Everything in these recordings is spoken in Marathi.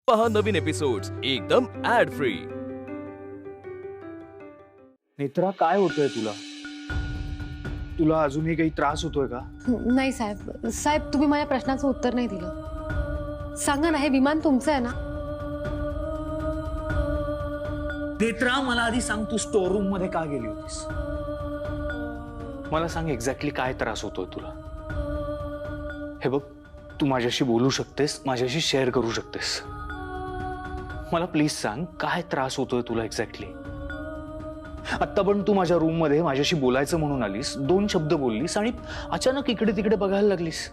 पहा नवीन एपिसोड्स एकदम ऍड फ्री। नेत्रा, काय होतंय तुला? तुला अजूनही काही त्रास होतोय का? नाही साहेब, साहेब तुम्ही माझ्या प्रश्नाचं उत्तर नाही दिलं. सांगा ना, हे विमान तुमचं आहे ना? नेत्रा, मला आधी सांग, तू स्टोर रूम मध्ये का गेली होतीस? मला सांग एक्झॅक्टली काय त्रास होतोय तुला. हे बघ, तू माझ्याशी बोलू शकतेस, माझ्याशी शेअर करू शकतेस. मला प्लीज सांग, काय त्रास होतोय तुला एक्झॅक्टली. आत्ता पण तू माझ्या रूम मध्ये माझ्याशी बोलायचं म्हणून आलीस, 2 शब्द बोललीस आणि अचानक इकडे तिकडे बघायला लागलीस,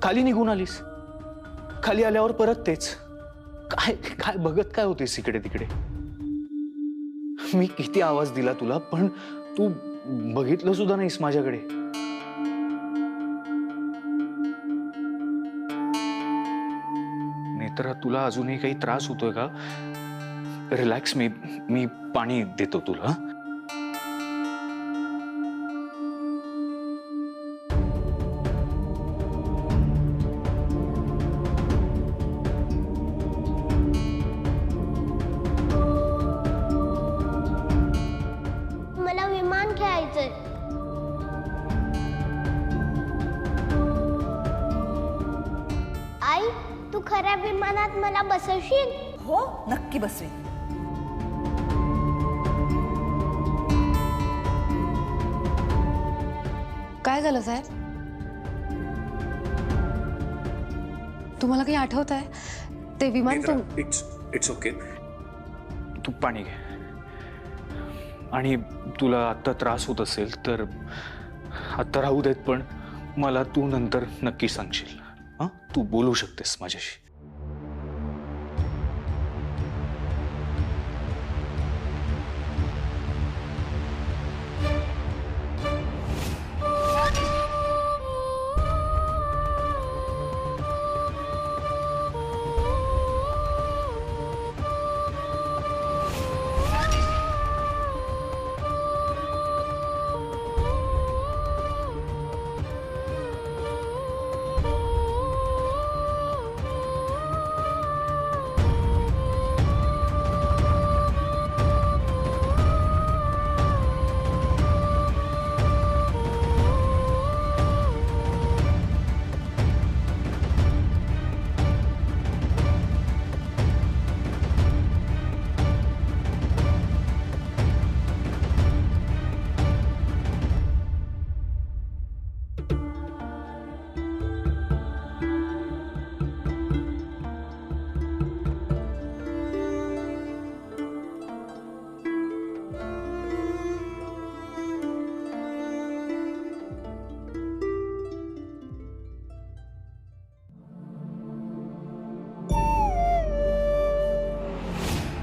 खाली निघून आलीस. खाली आल्यावर परत तेच. काय काय बघत काय होतीस इकडे तिकडे? मी किती आवाज दिला तुला, पण तू बघितलं सुद्धा नाहीस माझ्याकडे. नेत्रा, तुला अजूनही काही त्रास होतोय का? रिलॅक्स, मी पाणी देतो तुला. मला विमान खेळायचंय. आई, तू खऱ्या विमानात मला बसवशील? हो, नक्की बसवेन. काय झालं साहेब? तुम्हाला काही आठवत आहे? ते विमान इट्स ओके. तू पाणी घे. आणि तुला आता त्रास होत असेल तर आता राहू देत, पण मला तू नंतर नक्की सांगशील. हा, तू बोलू शकतेस माझ्याशी.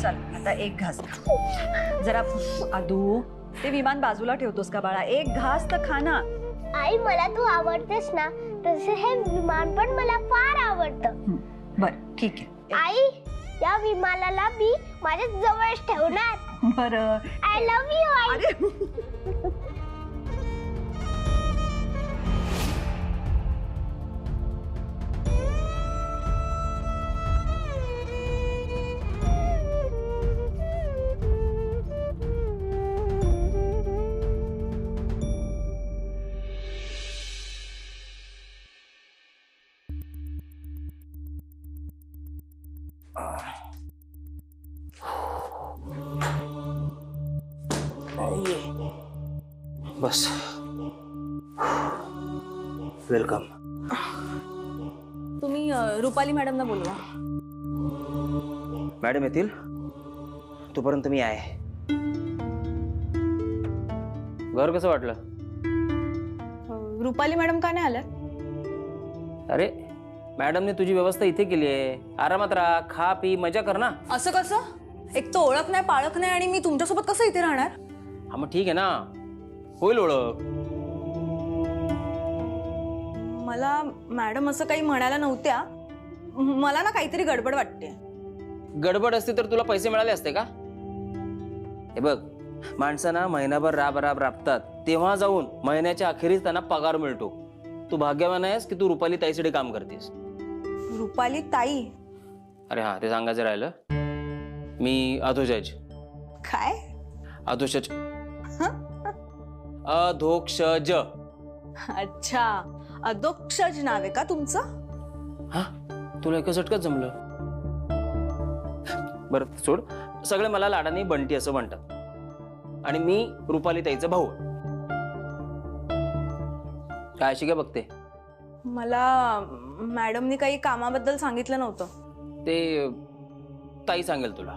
चल, आता एक घास खा. जरा आदू, ते विमान बाजूला ठेवतोस का बाळा? एक घास तर खा ना. आई, मला तू आवडतेस ना, तसे हे विमान पण मला फार आवडतं. बर, ठीक आहे. आई, या विमानाला मी माझ्या जवळच ठेवणार. बर. आय लव्ह यू आई. अरे बस. वेलकम. तुम्ही रुपाली मॅडमना बोलवा. मॅडम येतील तोपर्यंत मी आहे. घर कसं वाटलं? रुपाली मॅडम का नाही आल्या? अरे, मॅडमने तुझी व्यवस्था इथे केली आहे. आरामात राहा, खा पी, मजा कर ना. असं कसं? एक तर ओळख नाही, पाळख नाही, आणि मी तुमच्यासोबत कसं इथे राहणार? हा, मग ठीक आहे ना, होईल ओळख. मला मॅडम असं काही म्हणायला नव्हत्या. मला ना काहीतरी गडबड वाटते. गडबड असते तर तुला पैसे मिळाले असते का? हे बघ, माणसांना महिनाभर राब राबतात, तेव्हा जाऊन महिन्याच्या अखेरीस त्यांना पगार मिळतो. तू भाग्यवान आहेस की तू रुपाली ताईसाठी काम करतेस. रुपाली ताई? अरे हां, ते सांगायचं राहिलं. मी अधोजज. काय? अधोषज. अधोक्षज. अच्छा, अधोक्षज नाव आहे का तुमचं? हा, तुला एका झटक्यात जमलं. बरं सोड, सगळे मला लाडाने बंटी असं म्हणतात आणि मी रुपाली ताईचा भाऊ. काय अशी काय बघते? मला मॅडमनी काही कामाबद्दल सांगितलं नव्हतं. ते ताई सांगेल तुला.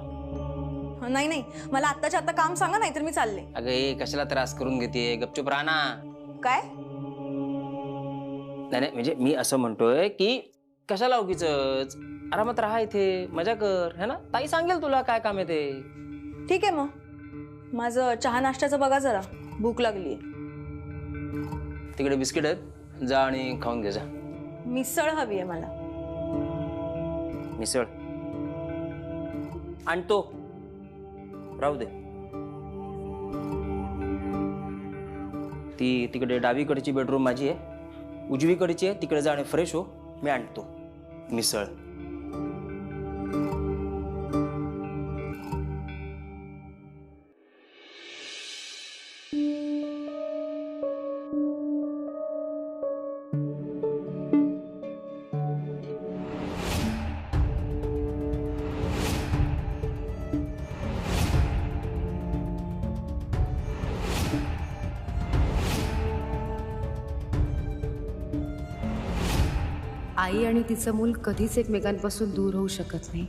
नाही नाही, मला आत्ताच्या आता काम सांगा, नाहीतर मी चालले. अगं ए, कशाला त्रास करून घेते, गपचूप राहा ना. काय? नाही नाही, म्हणजे मी असं म्हणतोय की कशाला उगीचच, आरामात राहा, इथे मजा कर, है ना. ताई सांगेल तुला काय काम आहे ते. ठीक आहे, मग माझं चहा नाश्त्याचं बघा जरा, भूक लागली. तिकडे बिस्किट आहेत, जा आणि खाऊन घे जा. मिसळ हवी आहे मला. मिसळ आणतो, राहू दे. ती तिकडे डावीकडची बेडरूम माझी आहे, उजवीकडची आहे, तिकडे जा आणि फ्रेश हो, मी आणतो मिसळ. आई आणि तिचं मूल कधीच एकमेकांपासून दूर होऊ शकत नाही.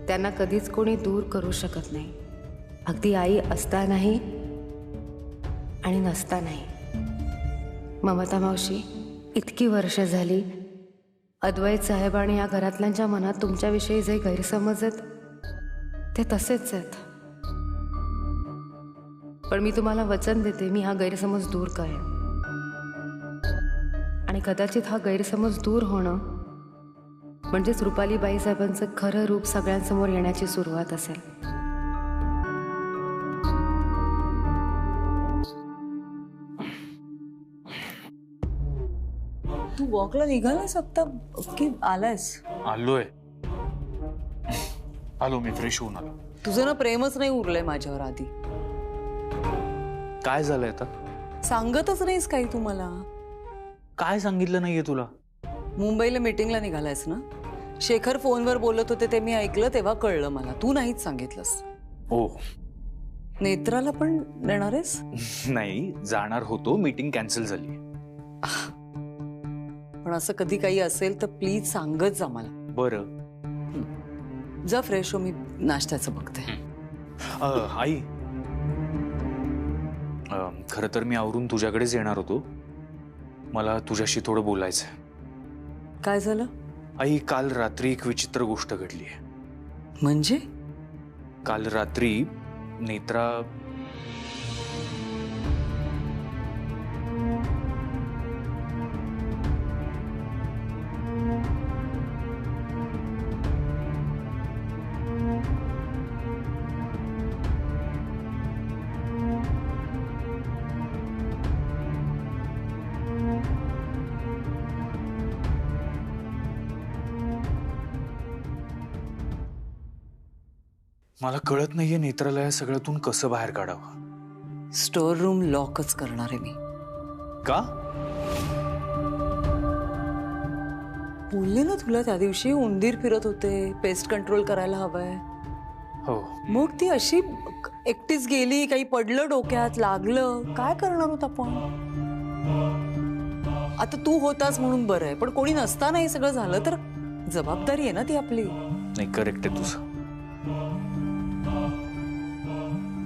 त्यांना कधीच कोणी दूर करू शकत नाही, अगदी आई असतानाही आणि नसतानाही. ममता मावशी, इतकी वर्ष झाली अद्वैत साहेब आणि या घरातल्यांच्या मनात तुमच्याविषयी जे गैरसमज आहेत ते तसेच आहेत. पण मी तुम्हाला वचन देते, मी हा गैरसमज दूर करेन. आणि कदाचित हा गैरसमज दूर होणं म्हणजेच रुपाली बाईसाहेबांचं खरं रूप सगळ्यांसमोर येण्याची सुरुवात असेल. तू वॉकला निघालास आता की आलायस? आलो मी, फ्रेश होऊन आलो. तुझं ना प्रेमच नाही उरलंय माझ्यावर. आधी काय झालंय आता? सांगतच नाहीस काही तू मला. काय सांगितलं नाहीये तुला? मुंबईला मीटिंगला निघालायस ना? शेखर फोनवर बोलत होते ते मी ऐकलं, तेव्हा कळलं मला. तू नाहीच सांगितलंस. ओ नेत्राला पण देणार आहेस? नाही, जाणार होतो, मीटिंग कॅन्सल झाली. पण असं कधी काही असेल तर प्लीज सांगत जा मला. बरं. जा फ्रेश हो, मी नाश्त्याचं बघते. आई, खरं तर मी आवरून तुझ्याकडेच येणार होतो. मला तुझ्याशी थोडं बोलायचंय. काय झालं? आई, काल रात्री एक विचित्र गोष्ट घडली आहे. म्हणजे? काल रात्री नेत्रा मला कळत नाहीये नेत्राला या सगळ्यातून कसं बाहेर काढावं. स्टोर रूम लॉकच करणार आहे मी. का? बोलले ना तुला त्या दिवशी, उंदीर फिरत होते, पेस्ट कंट्रोल करायला हवंय. हो. मग ती अशी एकटीच गेली, काही पडलं डोक्यात, लागलं, काय करणार होत आपण? आता तू होतास म्हणून बरं आहे, पण कोणी नसताना हे सगळं झालं तर जबाबदारी आहे ना ती आपली. नाही, करेक्ट आहे तुझं.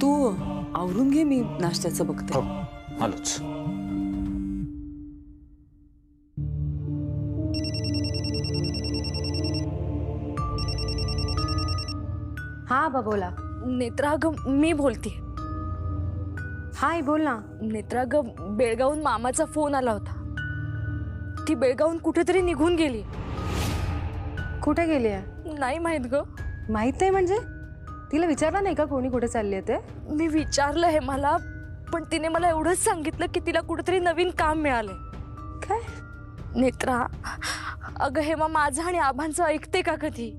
तू आवरून घे, मी नाश्त्याचं बघते. हो, आलोच. हा बा, बोला. नेत्रा, अगं मी बोलते. हाय, बोल ना. नेत्रा, अगं बेळगावहून मामाचा फोन आला होता. ती बेळगावहून कुठेतरी निघून गेली. कुठे गेली आहे? नाही माहित ग. माहित नाही म्हणजे? तिला विचारलं नाही का कोणी कुठे चालली आहे ते? मी विचारलं हे मला, पण तिने मला एवढंच सांगितलं की तिला कुठेतरी नवीन काम मिळालंय. काय? नेत्रा, अगं हेमा माझं आणि आभांचं ऐकते का कधी?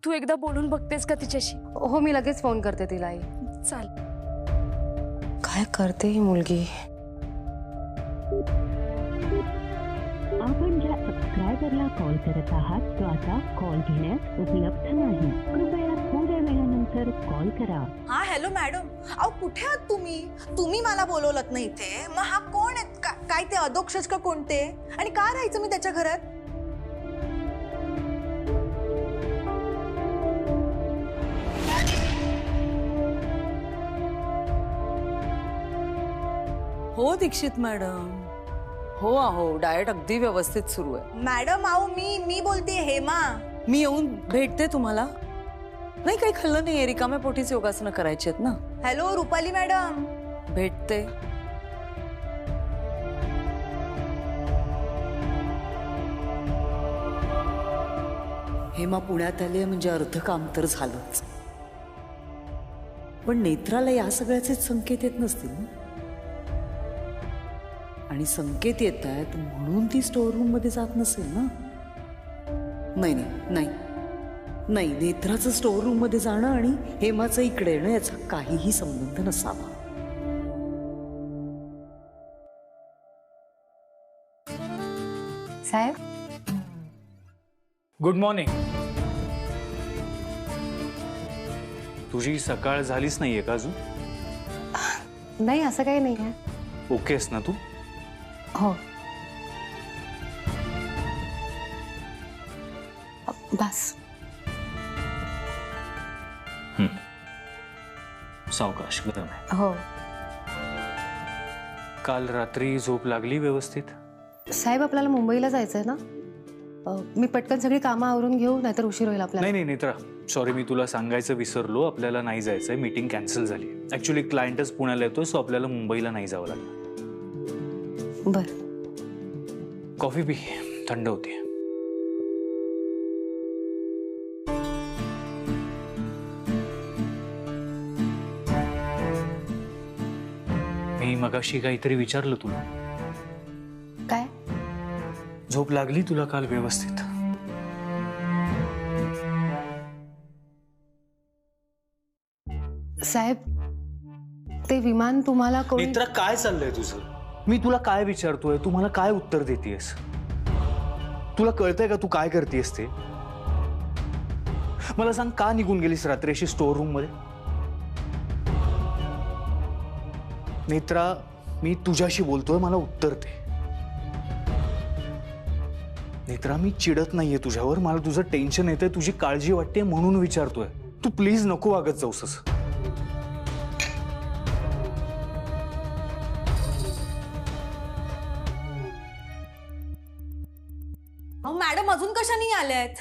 तू एकदा बोलून बघतेस का तिच्याशी? हो, मी लगेच फोन करते तिला. आई, चाल. काय करते ही मुलगी? आपण ज्या सबस्क्रायबरला कॉल करत आहात तो आता कॉल घेण्यास उपलब्ध नाही. कृपया थोड्या वेळानंतर कॉल करा. हा हॅलो मॅडम, अहो कुठे आहात तुम्ही? तुम्ही मला बोलवलत नाही इथे. मग हा कोण आहेत? काय ते अधोक्षज का कोणते? आणि का राहायचं मी त्याच्या घरात? हो दीक्षित मॅडम, हो अहो डाएट अगदी व्यवस्थित सुरू आहे. मॅडम अहो मी बोलते हेमा. मी येऊन भेटते तुम्हाला. नाही काही खाल्लं नाहीये, रिकाम्या पोटीच योगासनं करायची आहेत ना. Hello Rupali madam. भेटते. हेमा पुण्यात आली म्हणजे अर्ध काम तर झालंच. पण नेत्राला या सगळ्याचे संकेत येत नसतील ना. आणि संकेत येत आहेत म्हणून ती स्टोर रूम मध्ये जात नसेल ना. नाही नाही नाही नाही, नेत्राचं स्टोर रूम मध्ये जाणं आणि हेमाचं इकडे येणं याचा काहीही संबंध नसावा. साहेब, गुड मॉर्निंग. तुझी सकाळ झालीच नाहीये का अजून? नाही असं काही नाही आहे. ओकेस ना तू? हो. बस. सावकाश, गरम आहे. हो. काल रात्री झोप लागली व्यवस्थित? साहेब, आपल्याला मुंबईला जायचंय ना. मी पटकन सगळी कामं आवरून घेऊ, नाहीतर उशीर होईल आपल्याला. नाही नाही नेत्रा, सॉरी, मी तुला सांगायचं विसरलो. आपल्याला नाही जायचंय, मीटिंग कॅन्सल झाली. ऍक्च्युली क्लायंटच पुण्याला येतोय, सो आपल्याला मुंबईला नाही जावं लागलं. बर. कॉफी पी, थंड होती. मी मगाशी काहीतरी विचारलं तुला. काय? झोप लागली तुला काल व्यवस्थित? साहेब, ते विमान तुम्हाला कोणी... नेत्रा, काय चाललंय तुझं? मी तुला काय विचारतोय, तू मला काय उत्तर देतेयस? तुला कळतंय का तू काय करतेयस ते? मला सांग, का निघून गेलीस रात्री अशी स्टोर रूम मध्ये? नेत्रा, मी तुझ्याशी बोलतोय, मला उत्तर दे. नेत्रा, मी चिडत नाहीये तुझ्यावर, मला तुझं टेन्शन येतंय, तुझी काळजी वाटते म्हणून विचारतोय. तू प्लीज नको वागत जाऊस असं. मॅडम अजून कशाने आल्यात?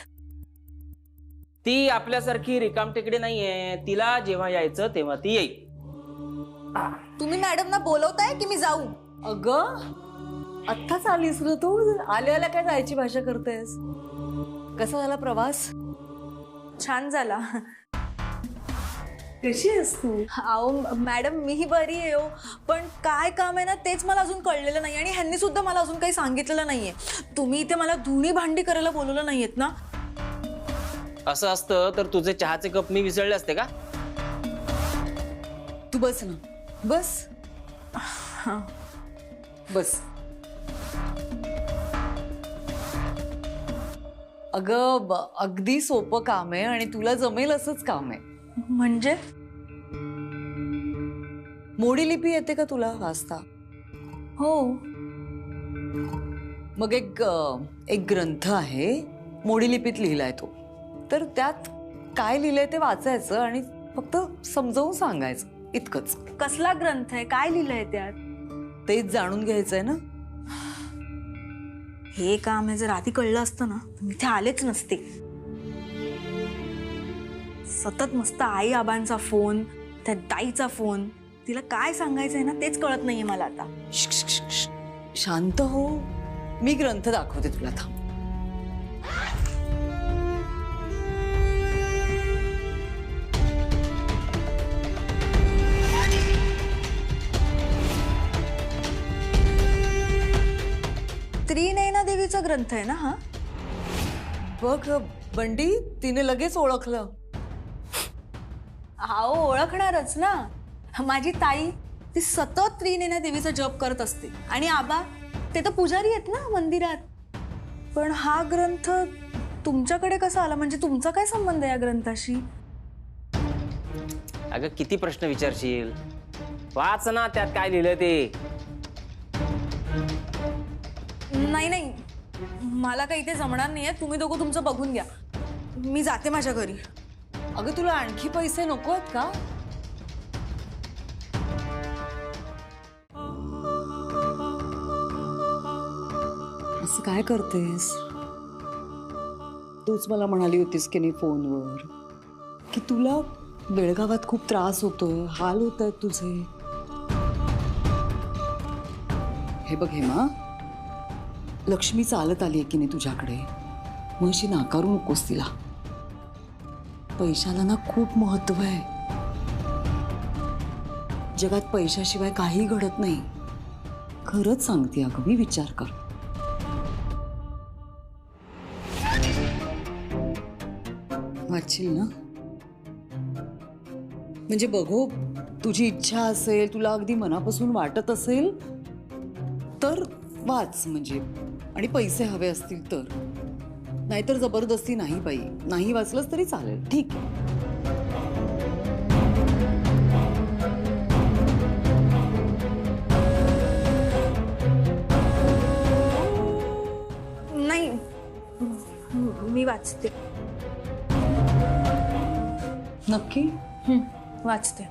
ती आपल्यासारखी रिकाम टेकडे नाहीये. तिला जेव्हा यायचं तेव्हा ती येईल. तुम्ही मॅडमना बोलवताय की मी जाऊ? अगं आत्ताच आलीस ना तू, आल्याला काय जायची भाषा करतेस? कसा झाला प्रवास? छान झाला. कशी आहेस तू? अहो मॅडम, मी बरी आहे हो, पण काय काम आहे ना तेच मला अजून कळलेलं नाही. आणि ह्यांनी सुद्धा मला अजून काही सांगितलेलं नाहीये. तुम्ही इथे मला धुणी भांडी करायला बोलवलं नाहीयेत ना? असं असतं तर तुझे चहाचे कप मी विसरले असते का? तू बस ना, बस बस. अगं अगदी सोपं काम आहे आणि तुला जमेल असंच काम आहे. म्हणजे? मोडी लिपी येते का तुला वाचता? हो. मग एक ग्रंथ आहे, मोडी लिपीत लिहिलाय तो. तर त्यात काय लिहिलंय ते वाचायचं आणि फक्त समजावून सांगायचं, इतकंच. कसला ग्रंथ आहे? काय लिहिलंय त्यात? तेच जाणून घ्यायचंय ना. हे काम आहे, जर आधी कळलं असतं ना तर मी इथे आलेच नसते. सतत मस्त आई आबांचा फोन, त्या ताईचा फोन. तिला काय सांगायचंय ना तेच कळत नाहीये मला आता. शांत हो, मी ग्रंथ दाखवते तुला, थांब. त्रिनयना देवीचा ग्रंथ आहे ना हा? बघ बंडी, तिने लगेच ओळखलं. अहो ओळखणारच ना, माझी ताई ती सतत त्रिनयना देवीचा जप करत असते आणि आबा ते तर पुजारी आहेत ना मंदिरात. पण हा ग्रंथ तुमच्याकडे कसा आला? म्हणजे तुमचा काय संबंध आहे या ग्रंथाशी? अगं किती प्रश्न विचारशील, वाच ना त्यात काय लिहिलं ते. नाही मला काही इथे जमणार नाहीये, तुम्ही दोघं तुमचं बघून घ्या, मी जाते माझ्या घरी. अगं तुला आणखी पैसे नको आहेत का? असं काय करतेस? तूच मला म्हणाली होतीस की नाही फोनवर की तुला बेळगावात खूप त्रास होतोय, हाल होत आहेत तुझे. हे बघ हेमा, लक्ष्मी चालत आली आहे की नाही तुझ्याकडे, मग अशी नाकारू नकोस तिला. पैशाला ना खूप महत्व आहे. जगात पैशाशिवाय काही घडत नाही. खरंच सांगते अगं, मी विचार कर. वाचशील ना? म्हणजे बघो, तुझी इच्छा असेल, तुला अगदी मनापासून वाटत असेल तर वाच. म्हणजे आणि पैसे हवे असतील तर, नाहीतर जबरदस्ती नाही बाई. नाही वाचलंस तरी चालेल, ठीक आहे. नाही मी वाचते. नक्की? वाचते.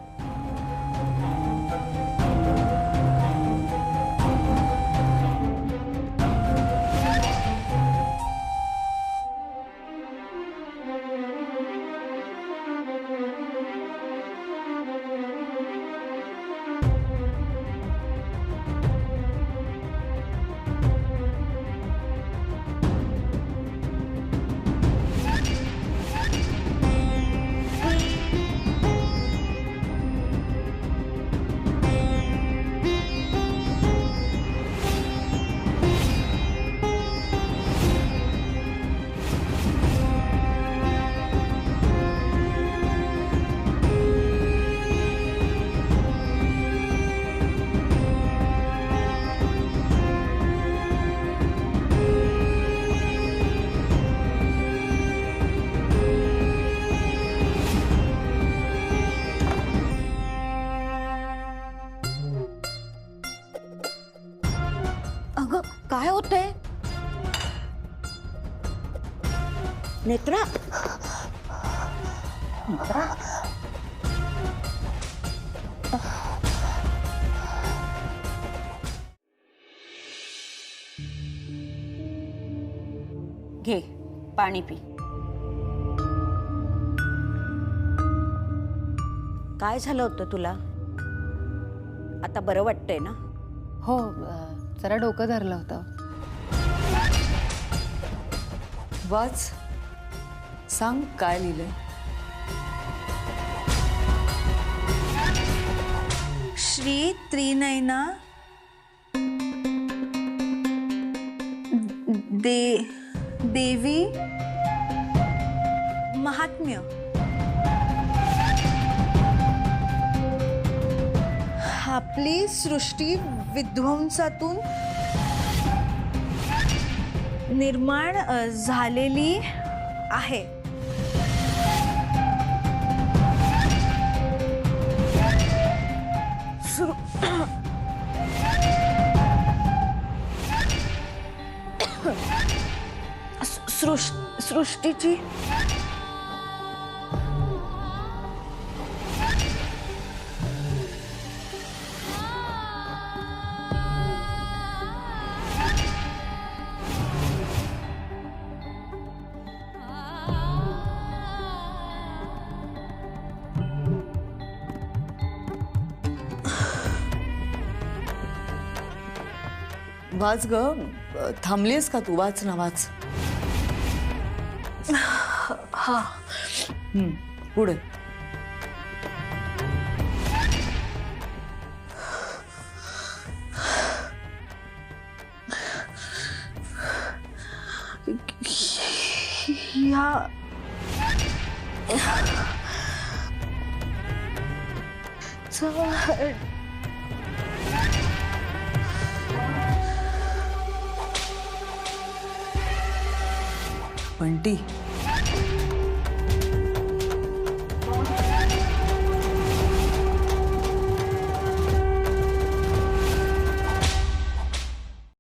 अगं काय होतंय? नेत्रा, घे पाणी पी. काय झालं होतं तुला? आता बरं वाटतंय ना? हो, जरा डोकं धरलं होतं. वाच, सांग काय लिहिलंय. श्री त्रिनयना देवी महात्म्य. आपली सृष्टी विध्वंसातून निर्माण झालेली आहे. सृष्टीची वाच ग. थांबलीस का तू? वाच ना, वाच. हा. पुढे. बंटी